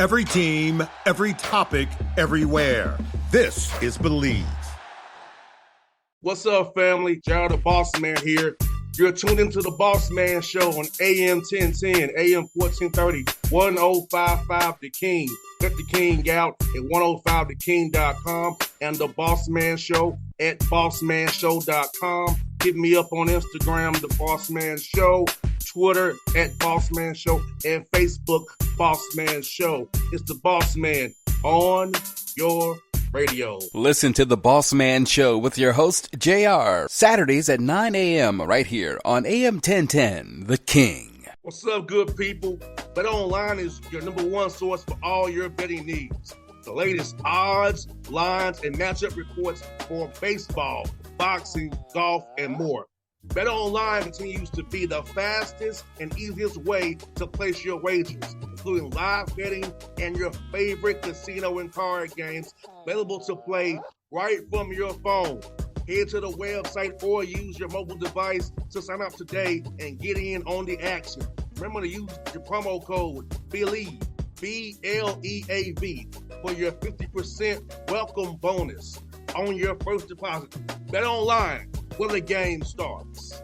Every team, every topic, everywhere. This is Believe. What's up, family? Gerald the Bossman here. You're tuned into the Bossman Show on AM 1010, AM 1430, 1055 The King. Let the King out at 105theking.com and the Bossman Show at bossmanshow.com. Hit me up on Instagram, The Bossman Show, Twitter at Bossman Show, and Facebook, Bossman Show. It's the Bossman on your radio. Listen to the Bossman Show with your host, JR, Saturdays at 9 a.m. right here on AM 1010, The King. What's up, good people? BetOnline is your number one source for all your betting needs. The latest odds, lines, and matchup reports for baseball, boxing, golf, and more. BetOnline continues to be the fastest and easiest way to place your wagers, including live betting and your favorite casino and card games available to play right from your phone. Head to the website or use your mobile device to sign up today and get in on the action. Remember to use your promo code BELIEVE, BLEAV, for your 50% welcome bonus on your first deposit. BetOnline, where the game starts.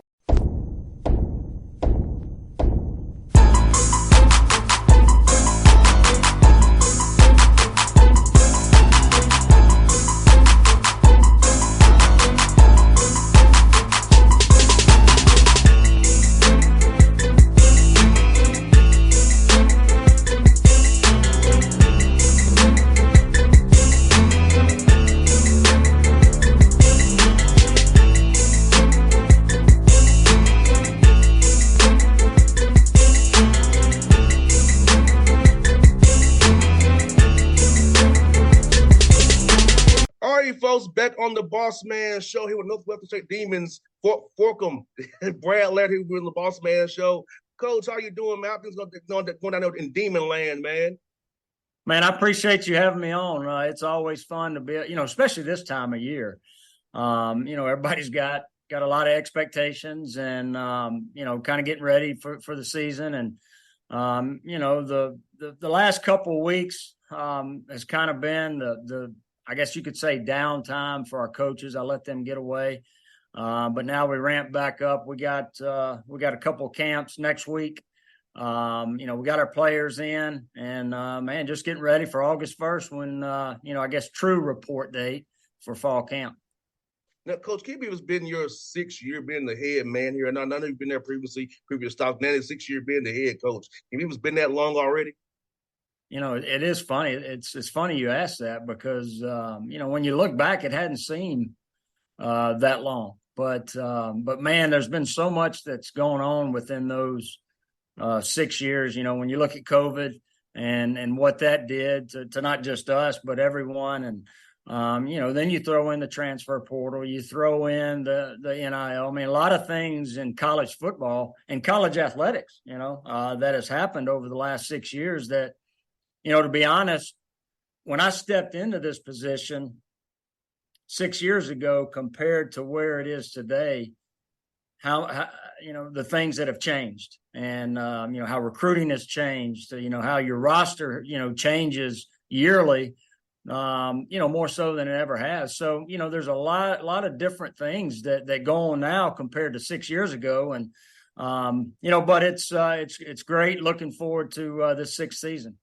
Folks, back on the Bossman Show here with Northwestern State Demons, Forkham, Brad Laird here with the Bossman Show. Coach, how you doing, man? Things going down there in Demon Land, man. Man, I appreciate you having me on. It's always fun to be, especially this time of year. Everybody's got a lot of expectations and, kind of getting ready for the season. And, the last couple of weeks has kind of been the I guess you could say downtime for our coaches. I let them get away. But now we ramp back up. We got a couple of camps next week. We got our players in and just getting ready for August 1st when, I guess true report date for fall camp. Now, Coach Keeby has been your 6th year being the head man here. And I know you've been there previous stops. Now it's 6th year being the head coach. Keeby has been that long already. It is funny. It's funny you ask that because, when you look back, it hadn't seemed that long. But man, there's been so much that's going on within those 6 years. When you look at COVID and what that did to not just us, but everyone. And, then you throw in the transfer portal, you throw in the NIL. I mean, a lot of things in college football and college athletics, that has happened over the last 6 years that, to be honest, when I stepped into this position 6 years ago compared to where it is today, how the things that have changed and, how recruiting has changed, how your roster, changes yearly, more so than it ever has. So, there's a lot of different things that go on now compared to 6 years ago. And, but it's great looking forward to this sixth season.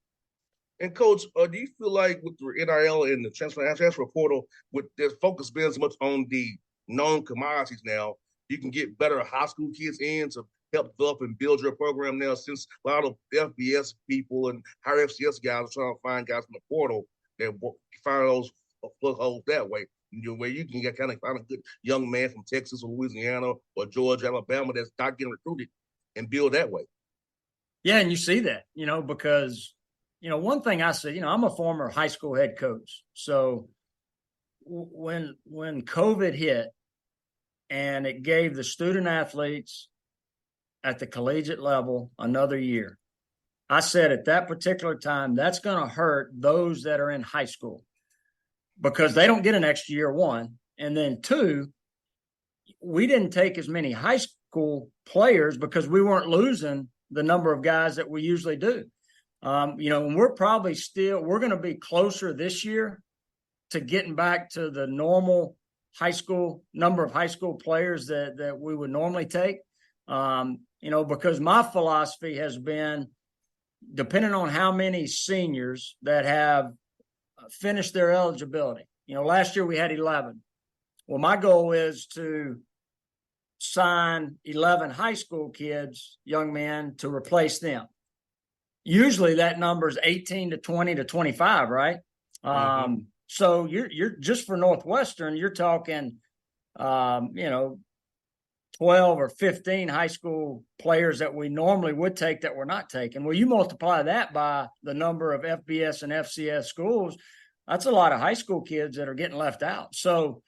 And Coach, do you feel like with the NIL and the transfer portal, with their focus being so much on the known commodities now, you can get better high school kids in to help develop and build your program now? Since a lot of FBS people and higher FCS guys are trying to find guys from the portal that find those plug holes that way, where you can find a good young man from Texas or Louisiana or Georgia, Alabama that's not getting recruited and build that way. Yeah, and you see that, because one thing I say, I'm a former high school head coach. So when COVID hit and it gave the student athletes at the collegiate level another year, I said at that particular time, that's going to hurt those that are in high school because they don't get an extra year, one. And then two, we didn't take as many high school players because we weren't losing the number of guys that we usually do. And we're going to be closer this year to getting back to the normal number of high school players that we would normally take. Because my philosophy has been, depending on how many seniors that have finished their eligibility. Last year we had 11. Well, my goal is to sign 11 high school kids, young men, to replace them. Usually that number is 18 to 20 to 25, right? Mm-hmm. So you're just for Northwestern, you're talking, 12 or 15 high school players that we normally would take that we're not taking. Well, you multiply that by the number of FBS and FCS schools, that's a lot of high school kids that are getting left out. So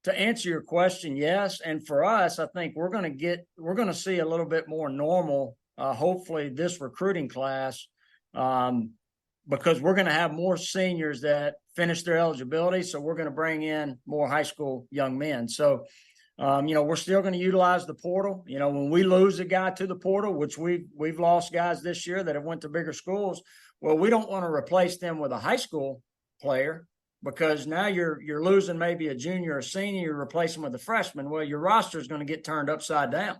to answer your question, yes. And for us, I think we're going to see a little bit more normal, hopefully this recruiting class, because we're going to have more seniors that finish their eligibility. So we're going to bring in more high school young men. So, we're still going to utilize the portal. When we lose a guy to the portal, which we've lost guys this year that have went to bigger schools, well, we don't want to replace them with a high school player, because now you're losing maybe a junior or senior, you're replacing with a freshman. Well, your roster is going to get turned upside down.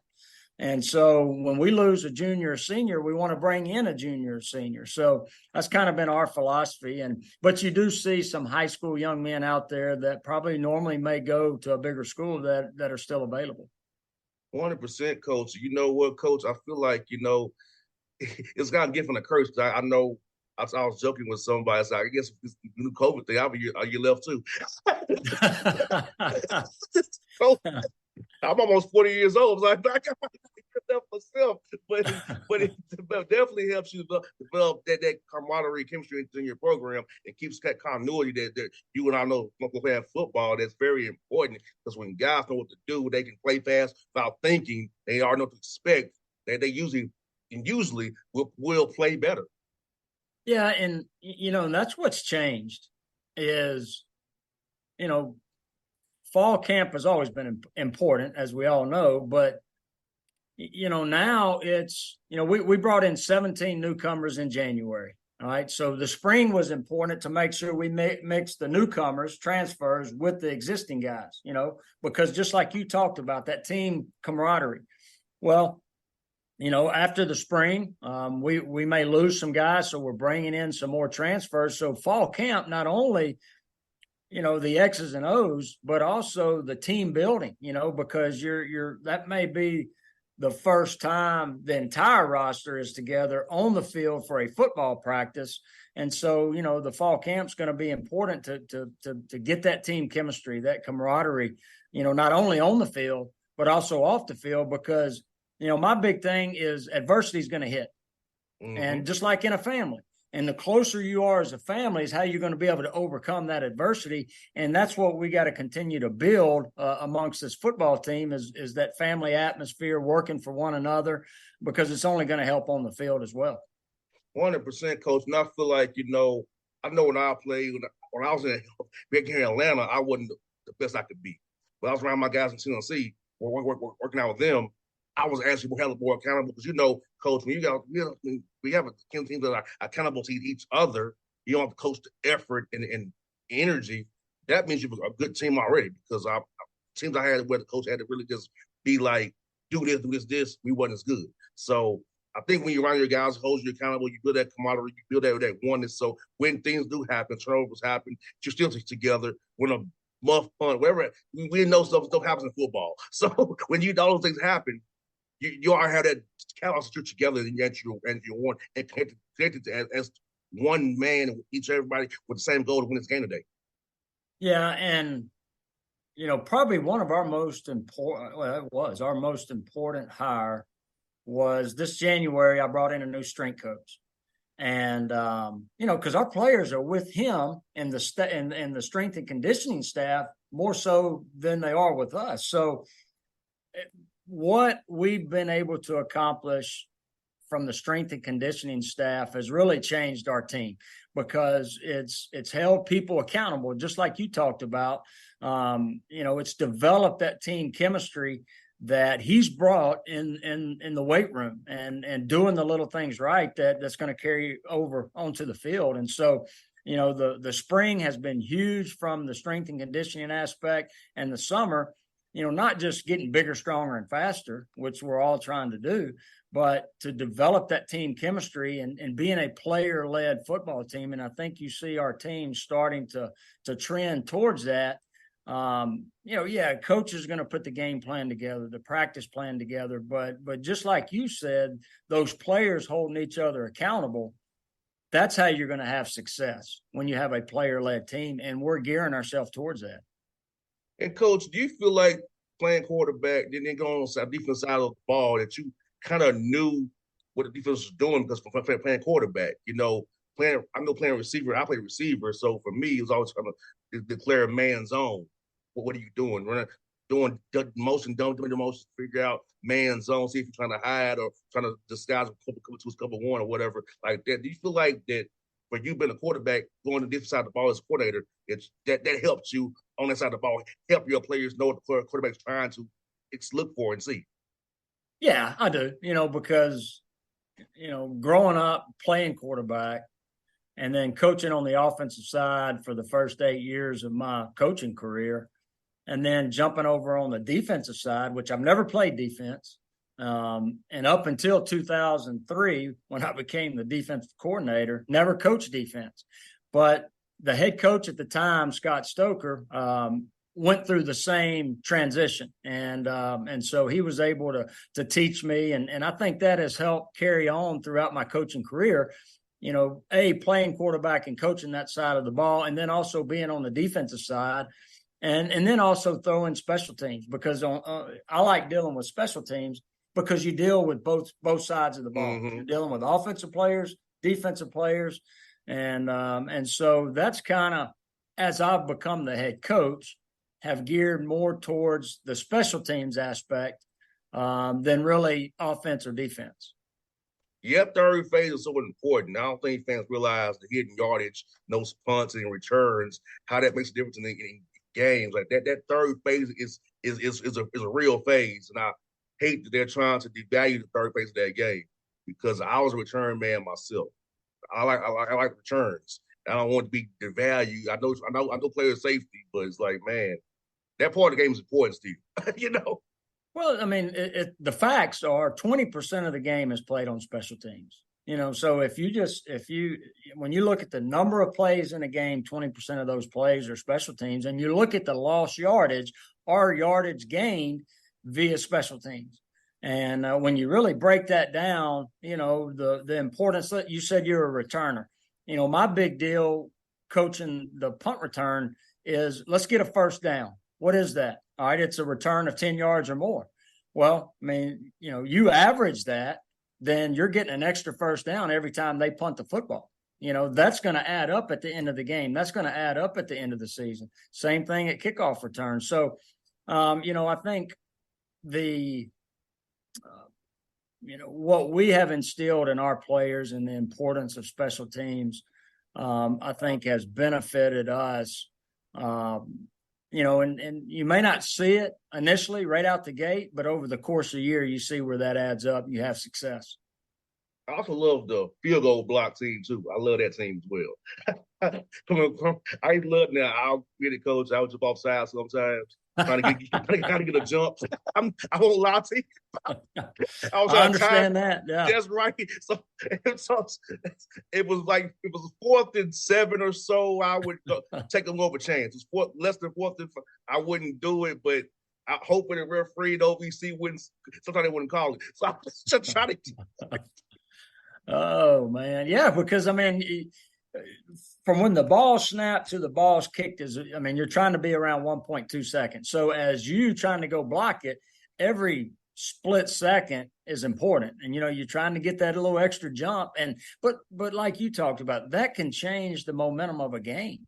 And so when we lose a junior or senior, we want to bring in a junior or senior. So that's kind of been our philosophy. But you do see some high school young men out there that probably normally may go to a bigger school that are still available. 100%, Coach. You know what, Coach? I feel like, it's kind of gift and a curse. I know I was joking with somebody. I said, I guess this new COVID thing, are you left too? So, I'm almost 40 years old. So I got left myself, but it definitely helps you develop that camaraderie, chemistry in your program, and keeps that continuity that you and I know playing football. That's very important, because when guys know what to do, they can play fast without thinking. They already know what to expect. They usually will play better. Yeah, and that's what's changed is, fall camp has always been important, as we all know, but now it's, we brought in 17 newcomers in January. All right. So the spring was important to make sure we mix the newcomers, transfers with the existing guys, because just like you talked about, that team camaraderie. Well, after the spring, we may lose some guys, so we're bringing in some more transfers. So fall camp, not only, the X's and O's, but also the team building, because that may be the first time the entire roster is together on the field for a football practice. And so, the fall camp's going to be important to get that team chemistry, that camaraderie, not only on the field, but also off the field, because my big thing is adversity is going to hit. Mm-hmm. And just like in a family, and the closer you are as a family is how you're going to be able to overcome that adversity. And that's what we got to continue to build amongst this football team is that family atmosphere, working for one another, because it's only going to help on the field as well. 100%, Coach. And I feel like, I know when I played, when I was back here in Atlanta, I wasn't the best I could be. But I was around my guys in Tennessee, working out with them. I was actually more accountable, because, Coach, when we have a team that are accountable to each other, you don't have to coach the effort and energy. That means you're a good team already, because teams I had where the coach had to really just be like, do this, we wasn't as good. So I think when you're around your guys, hold you accountable, you build that camaraderie, you build that oneness. So when things do happen, turnovers happen, you're still together. When a muff punt, whatever, we know stuff happens in football. So when all those things happen, you are have that chaos that you're together and you're one and connected as one man, everybody with the same goal to win this game today. Yeah, and probably one of our most important, hire was this January. I brought in a new strength coach, and because our players are with him and the strength and conditioning staff more so than they are with us. So what we've been able to accomplish from the strength and conditioning staff has really changed our team, because it's held people accountable, just like you talked about. It's developed that team chemistry that he's brought in the weight room and doing the little things right that's going to carry over onto the field. And so, the spring has been huge from the strength and conditioning aspect, and the summer, not just getting bigger, stronger, and faster, which we're all trying to do, but to develop that team chemistry and being a player-led football team. And I think you see our team starting to trend towards that. Coach is going to put the game plan together, the practice plan together, but just like you said, those players holding each other accountable, that's how you're going to have success when you have a player-led team, and we're gearing ourselves towards that. And Coach, do you feel like playing quarterback, then go on the defense side of the ball, that you kind of knew what the defense was doing because from playing quarterback, playing receiver, I play receiver, so for me, it was always trying to declare man zone. What are you doing? Doing the motion, doing the motion, figure out man zone, see if you're trying to hide or trying to disguise cover one or whatever like that. Do you feel like that for you being a quarterback, going to the different side of the ball as a coordinator, that helps you on that side of the ball, help your players know what the quarterback's trying to look for and see? Yeah, I do, because, growing up playing quarterback and then coaching on the offensive side for the first 8 years of my coaching career, and then jumping over on the defensive side, which I've never played defense. And up until 2003, when I became the defensive coordinator, never coached defense. But the head coach at the time, Scott Stoker, went through the same transition. And so he was able to teach me. And I think that has helped carry on throughout my coaching career, playing quarterback and coaching that side of the ball, and then also being on the defensive side. And then also throw in special teams, because I like dealing with special teams because you deal with both sides of the ball. Mm-hmm. You're dealing with offensive players, defensive players, and so that's kind of, as I've become the head coach, have geared more towards the special teams aspect than really offense or defense. Yeah, third phase is so important. I don't think fans realize the hidden yardage, no punts and returns, how that makes a difference in games like that. That third phase is a real phase, and I hate that they're trying to devalue the third phase of that game, because I was a return man myself. I like returns. I don't want to be devalued. I know player safety, but it's like, man, that part of the game is important, Steve. Well, I mean, the facts are 20% of the game is played on special teams. So when you look at the number of plays in a game, 20% of those plays are special teams. And you look at the lost yardage, our yardage gained via special teams. And when you really break that down, the importance that you said you're a returner. My big deal coaching the punt return is, let's get a first down. What is that? All right, it's a return of 10 yards or more. Well, I mean, you average that, then you're getting an extra first down every time they punt the football. That's going to add up at the end of the game. That's going to add up at the end of the season. Same thing at kickoff return. So, I think what we have instilled in our players and the importance of special teams, I think has benefited us. And you may not see it initially right out the gate, but over the course of the year, you see where that adds up and you have success. I also love the field goal block team too. I love that team as well. I love now. I'll get it, coach. I was jump off sides sometimes, trying to get a jump. I won't lie to you. I understand that. Yeah, that's right. So it was 4th and 7 or so. I would take a little chance. It was less than 4th and 5. I wouldn't do it, but I hope the referee, the OVC wouldn't. Sometimes they wouldn't call it. So I was just trying to. Oh man, yeah, because I mean, from when the ball snapped to the ball's kicked you're trying to be around 1.2 seconds. So as you trying to go block it, every split second is important, and you're trying to get that little extra jump. But like you talked about, that can change the momentum of a game.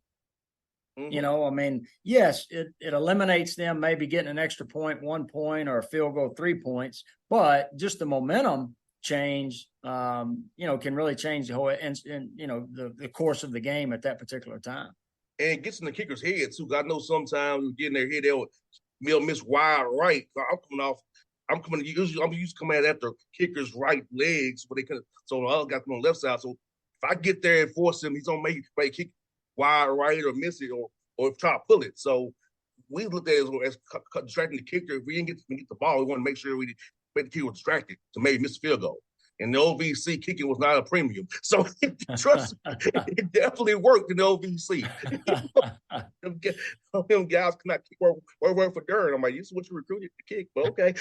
Mm-hmm. Yes, it eliminates them maybe getting an extra point, 1 point, or a field goal, 3 points, but just the momentum change, can really change the whole and the course of the game at that particular time. And it gets in the kicker's head too. I know sometimes you get in their head, they'll miss wide right. I'm used to coming at the kicker's right legs, but so the other guy come on the left side. So if I get there and force him, he's gonna make kick wide right or miss it or try to pull it. So we looked at it as distracting the kicker. If we didn't get the ball, we want to make sure we made the kicker was distracted to maybe miss a field goal. And the OVC kicking was not a premium. So trust me, it definitely worked in the OVC. them guys cannot kick word for dirt. I'm like, this is what you recruited to kick, but okay.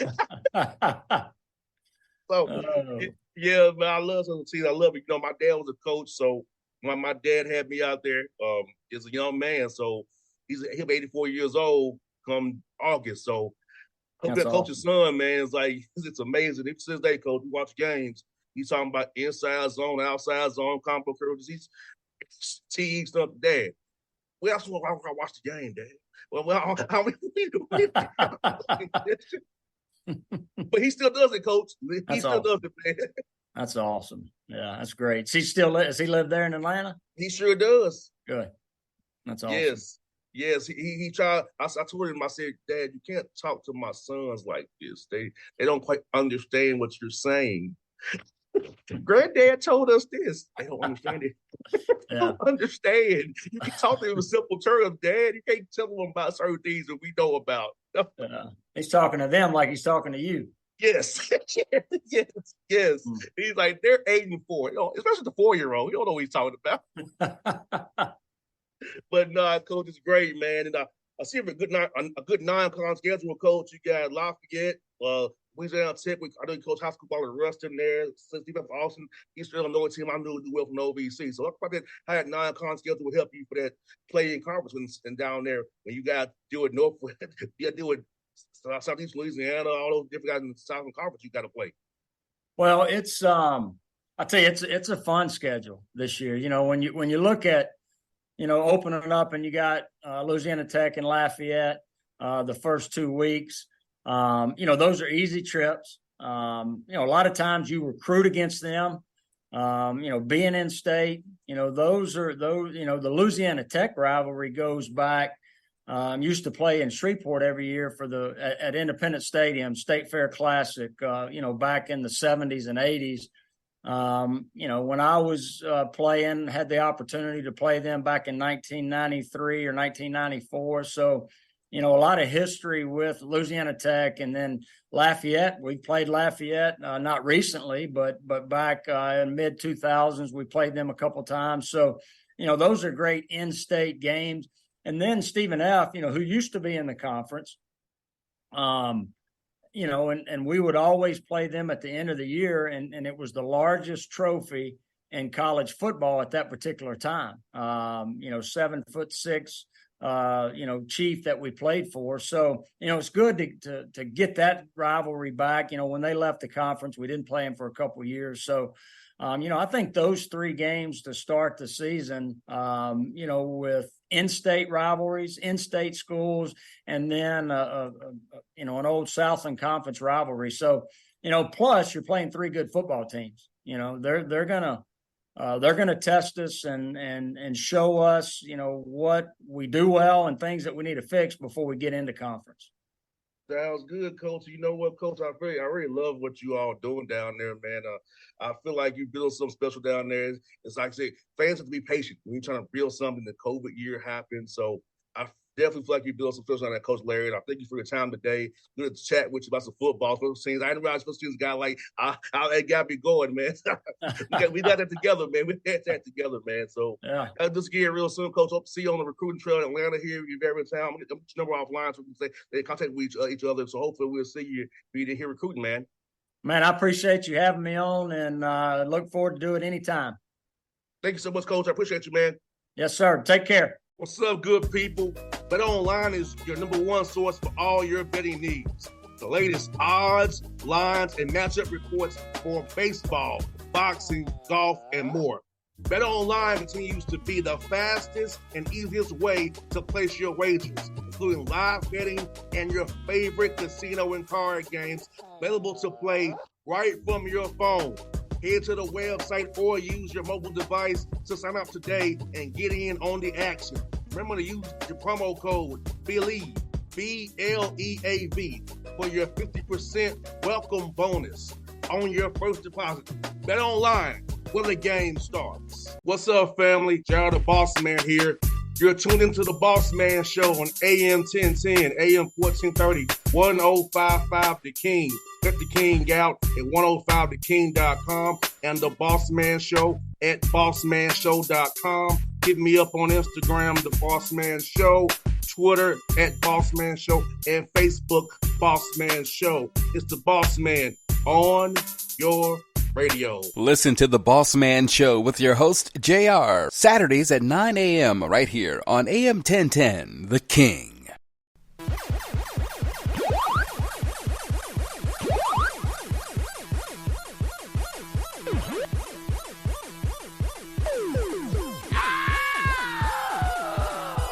Yeah, man, I love some teams. I love it. My dad was a coach, so my dad had me out there as a young man. So he'll be 84 years old come August. So coach's son, man, it's amazing. Ever since they coach, we watch games. He's talking about inside zone, outside zone, combo curves. He's teased up Dad. We also want to watch the game, Dad. But he still does it, Coach. He still does it, man. That's awesome. Yeah, that's great. Does he live there in Atlanta? He sure does. Good. That's awesome. Yes, he tried. I told him, I said, Dad, you can't talk to my sons like this. They don't quite understand what you're saying. Granddad told us this. They don't understand it. They don't understand. You can talk to them in simple terms, Dad. You can't tell them about certain things that we know about. He's talking to them like he's talking to you. Yes. yes. He's like, they're 8 and 4. Especially the 4-year-old. You don't know what he's talking about. But no, Coach, it's great, man. And I see a good non-con schedule, Coach. You got Lafayette, Louisiana Tech. I know you coach high school ball at Ruston there. Since you left Austin, Eastern Illinois team, I knew would do well from the OVC. So I thought that had non-con schedule would help you for that play-in conference and down there when you got to deal with Northwest, you got to deal with Southeast Louisiana, all those different guys in the Southern Conference you got to play. Well, it's I tell you, it's a fun schedule this year. When you look at opening up and you got Louisiana Tech and Lafayette the first 2 weeks. Those are easy trips. A lot of times you recruit against them. Being in state, the Louisiana Tech rivalry goes back. Used to play in Shreveport every year at Independence Stadium, State Fair Classic, back in the 70s and 80s. When I was playing, had the opportunity to play them back in 1993 or 1994. So, a lot of history with Louisiana Tech, and then Lafayette. We played Lafayette not recently, but back in mid 2000s, we played them a couple times. So, those are great in-state games. And then Stephen F., who used to be in the conference, and we would always play them at the end of the year, and it was the largest trophy in college football at that particular time. 7'6", chief that we played for. So, it's good to get that rivalry back. When they left the conference, we didn't play them for a couple of years. So, I think those 3 games to start the season, with in-state rivalries, in-state schools, and then, an old Southland Conference rivalry. So, plus you're playing 3 good football teams. They're gonna test us and show us, what we do well and things that we need to fix before we get into conference. Sounds good, Coach. You know what, Coach? I really love what you all doing down there, man. I feel like you build something special down there. It's like I say, fans have to be patient when you're trying to build something. The COVID year happened, so I definitely feel like you build some special on that, Coach Laird. I thank you for your time today. Good to chat with you about some football, special teams. I didn't realize special teams got I got me going, man. we got that together, man. We had that together, man. So yeah, I'll just get here real soon, Coach. Hope to see you on the recruiting trail in Atlanta here. You're very in town. I'm gonna get your number offline so we can say they contact with each other. So hopefully we'll see you be here recruiting, man. Man, I appreciate you having me on, and look forward to do it anytime. Thank you so much, Coach. I appreciate you, man. Yes, sir. Take care. What's up, good people? BetOnline is your #1 source for all your betting needs. The latest odds, lines, and matchup reports for baseball, boxing, golf, and more. BetOnline continues to be the fastest and easiest way to place your wagers, including live betting and your favorite casino and card games available to play right from your phone. Head to the website or use your mobile device to sign up today and get in on the action. Remember to use your promo code BELIEVE. BLEAV for your 50% welcome bonus on your first deposit. Bet online when the game starts. What's up, family? Jared the Bossman here. You're tuned into the Bossman Show on AM 1010, AM 1430, 1055 The King. Check The King out at 105theking.com and the Bossman Show at bossmanshow.com. Hit me up on Instagram, The Bossman Show, Twitter at Bossman Show, and Facebook, Bossman Show. It's the Bossman on your radio. Listen to the Bossman Show with your host, JR, Saturdays at 9 a.m. right here on AM 1010, The King.